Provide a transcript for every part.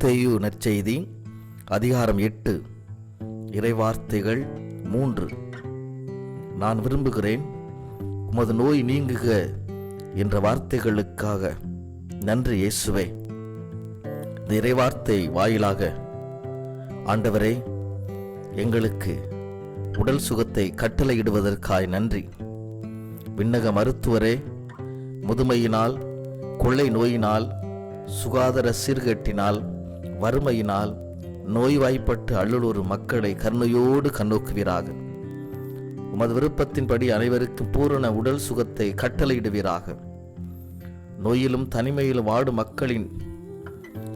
மத்தேயு நற்செய்தி அதிகாரம் 8 இறைவார்த்தைகள் 3. நான் விரும்புகிறேன் உமது நோய் நீங்குக என்ற வார்த்தைகளுக்காக நன்றி இயேசுவே. இந்த இறைவார்த்தை வாயிலாக ஆண்டவரே, எங்களுக்கு உடல் சுகத்தை கட்டளையிடுவதற்காய் நன்றி. விண்ணக மருத்துவரே, முதுமையினால், கொள்ளை நோயினால், சுகாதார சீர்கேட்டினால், வறுமையினால் நோய்வாய்ப்பட்டு அள்ளுலூர் மக்களை கருணையோடு கண்ணோக்குவீராக. உமது விருப்பத்தின்படி அனைவருக்கும் பூரண உடல் சுகத்தை கட்டளையிடுவீராக. நோயிலும் தனிமையிலும் வாடும் மக்களின்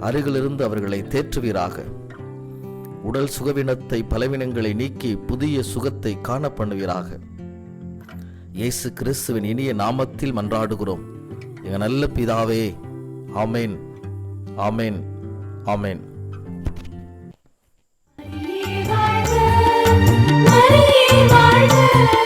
அருகிலிருந்து அவர்களை தேற்றுவீராக. உடல் சுகவினத்தை பலவீனங்களை நீக்கி புதிய சுகத்தை காண பண்ணுவீராக. இயேசு கிறிஸ்துவின் இனிய நாமத்தில் மன்றாடுகிறோம் எங்கள் நல்ல பிதாவே. ஆமேன், ஆமேன், ஆமேன். வாழ்க